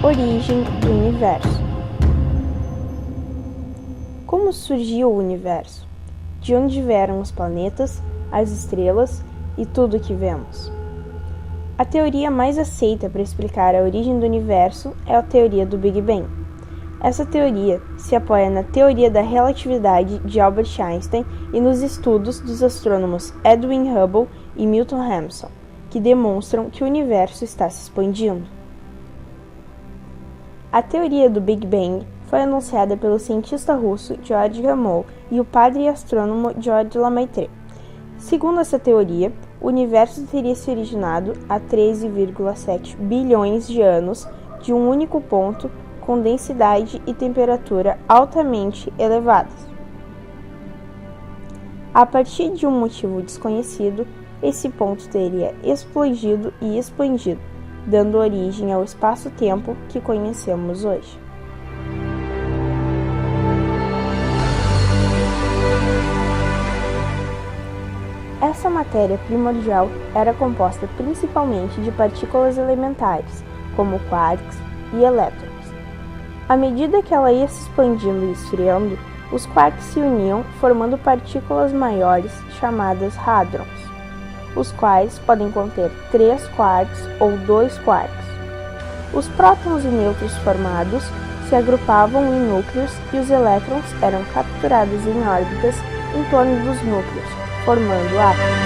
Origem do universo. Como surgiu o universo? De onde vieram os planetas, as estrelas e tudo o que vemos? A teoria mais aceita para explicar a origem do universo é a teoria do Big Bang. Essa teoria se apoia na teoria da relatividade de Albert Einstein e nos estudos dos astrônomos Edwin Hubble e Milton Hampson, que demonstram que o universo está se expandindo. A teoria do Big Bang foi anunciada pelo cientista russo George Gamow e o padre e astrônomo George Lemaitre. Segundo essa teoria, o universo teria se originado há 13,7 bilhões de anos de um único ponto com densidade e temperatura altamente elevadas. A partir de um motivo desconhecido, esse ponto teria explodido e expandido, dando origem ao espaço-tempo que conhecemos hoje. Essa matéria primordial era composta principalmente de partículas elementares, como quarks e elétrons. À medida que ela ia se expandindo e esfriando, os quarks se uniam formando partículas maiores chamadas hadrons, os quais podem conter 3 quarks ou 2 quarks. Os prótons e nêutrons formados se agrupavam em núcleos e os elétrons eram capturados em órbitas em torno dos núcleos, formando átomos.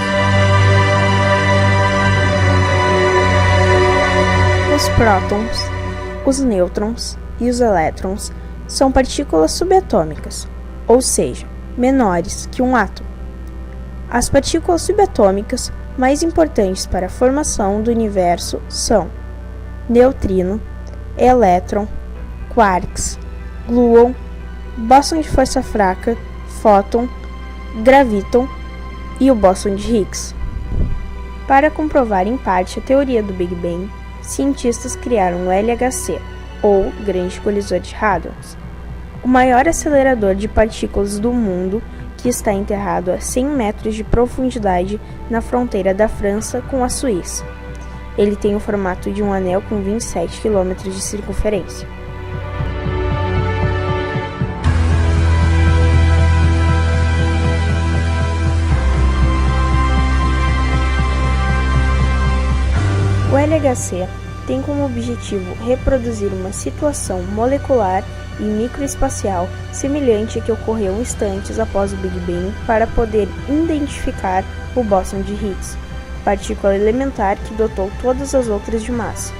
Os prótons, os nêutrons e os elétrons são partículas subatômicas, ou seja, menores que um átomo. As partículas subatômicas mais importantes para a formação do universo são neutrino, elétron, quarks, gluon, bóson de força fraca, fóton, graviton e o bóson de Higgs. Para comprovar em parte a teoria do Big Bang, cientistas criaram o LHC, ou Grande Colisor de Hadrons, o maior acelerador de partículas do mundo, que está enterrado a 100 metros de profundidade na fronteira da França com a Suíça. Ele tem o formato de um anel com 27 km de circunferência. O LHC tem como objetivo reproduzir uma situação molecular e microespacial semelhante à que ocorreu instantes após o Big Bang para poder identificar o bóson de Higgs, partícula elementar que dotou todas as outras de massa.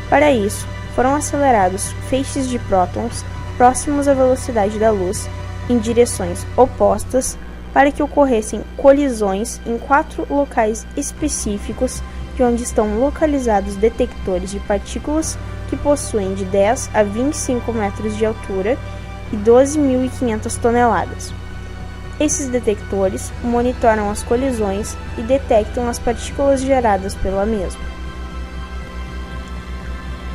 Para isso, foram acelerados feixes de prótons próximos à velocidade da luz em direções opostas para que ocorressem colisões em 4 locais específicos de onde estão localizados detectores de partículas que possuem de 10 a 25 metros de altura e 12.500 toneladas. Esses detectores monitoram as colisões e detectam as partículas geradas pela mesma.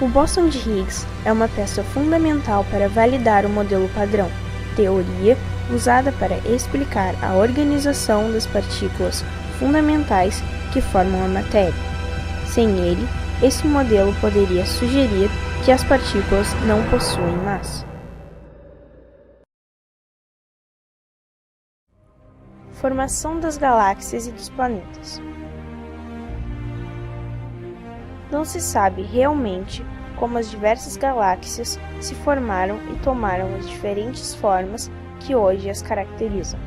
O bóson de Higgs é uma peça fundamental para validar o modelo padrão, teoria usada para explicar a organização das partículas fundamentais que formam a matéria. Sem ele, esse modelo poderia sugerir que as partículas não possuem massa. Formação das galáxias e dos planetas. Não se sabe realmente como as diversas galáxias se formaram e tomaram as diferentes formas que hoje as caracterizam.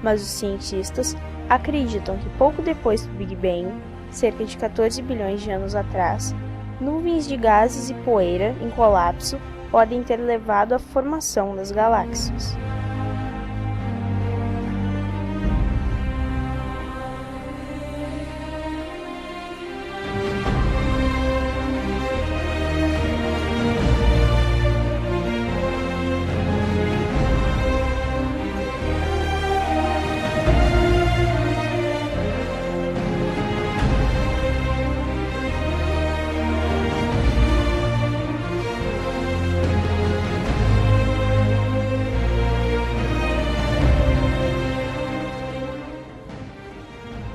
Mas os cientistas acreditam que pouco depois do Big Bang, cerca de 14 bilhões de anos atrás, nuvens de gases e poeira em colapso podem ter levado à formação das galáxias.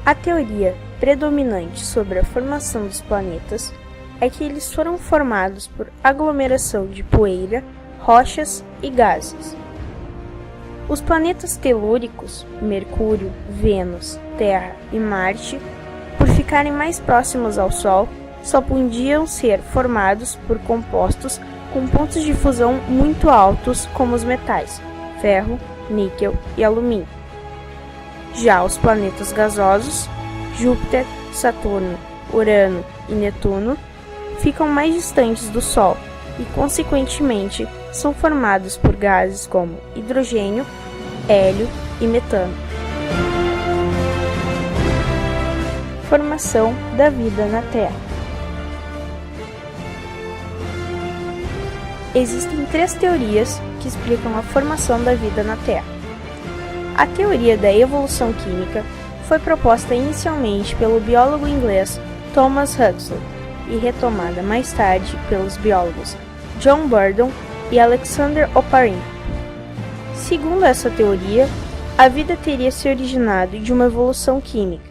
A teoria predominante sobre a formação dos planetas é que eles foram formados por aglomeração de poeira, rochas e gases. Os planetas telúricos, Mercúrio, Vênus, Terra e Marte, por ficarem mais próximos ao Sol, só podiam ser formados por compostos com pontos de fusão muito altos, como os metais ferro, níquel e alumínio. Já os planetas gasosos, Júpiter, Saturno, Urano e Netuno, ficam mais distantes do Sol e, consequentemente, são formados por gases como hidrogênio, hélio e metano. Formação da vida na Terra. Existem 3 teorias que explicam a formação da vida na Terra. A teoria da evolução química foi proposta inicialmente pelo biólogo inglês Thomas Huxley e retomada mais tarde pelos biólogos John Burdon e Alexander Oparin. Segundo essa teoria, a vida teria se originado de uma evolução química,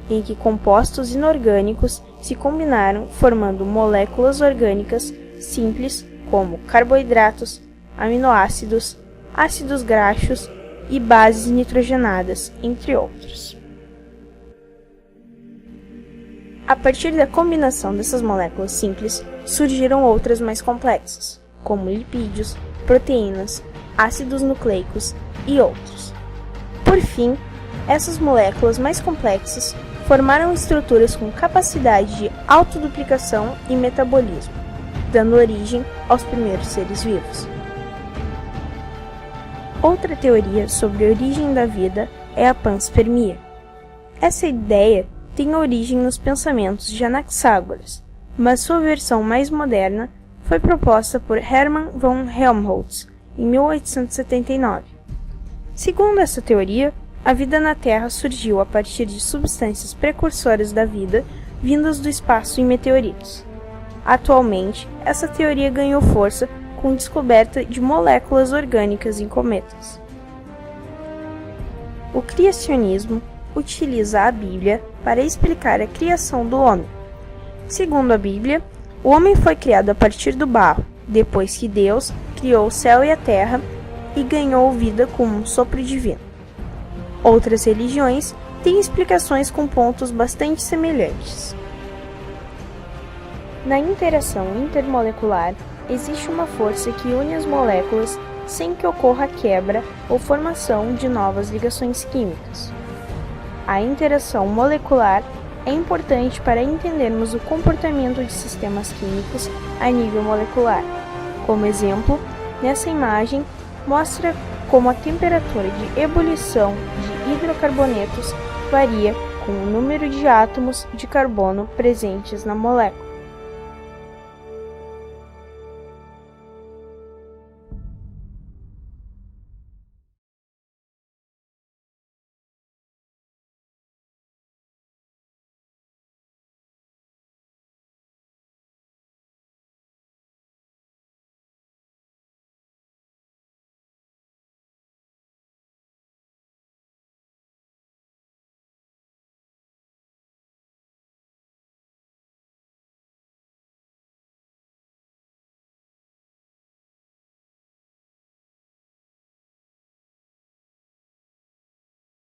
em que compostos inorgânicos se combinaram formando moléculas orgânicas simples como carboidratos, aminoácidos, ácidos graxos e bases nitrogenadas, entre outros. A partir da combinação dessas moléculas simples, surgiram outras mais complexas, como lipídios, proteínas, ácidos nucleicos e outros. Por fim, essas moléculas mais complexas formaram estruturas com capacidade de autoduplicação e metabolismo, dando origem aos primeiros seres vivos. Outra teoria sobre a origem da vida é a panspermia. Essa ideia tem origem nos pensamentos de Anaxágoras, mas sua versão mais moderna foi proposta por Hermann von Helmholtz em 1879. Segundo essa teoria, a vida na Terra surgiu a partir de substâncias precursoras da vida vindas do espaço em meteoritos. Atualmente, essa teoria ganhou força com a descoberta de moléculas orgânicas em cometas. O criacionismo utiliza a Bíblia para explicar a criação do homem. Segundo a Bíblia, o homem foi criado a partir do barro, depois que Deus criou o céu e a terra e ganhou vida com um sopro divino. Outras religiões têm explicações com pontos bastante semelhantes. Na interação intermolecular, existe uma força que une as moléculas sem que ocorra quebra ou formação de novas ligações químicas. A interação molecular é importante para entendermos o comportamento de sistemas químicos a nível molecular. Como exemplo, nessa imagem mostra como a temperatura de ebulição de hidrocarbonetos varia com o número de átomos de carbono presentes na molécula.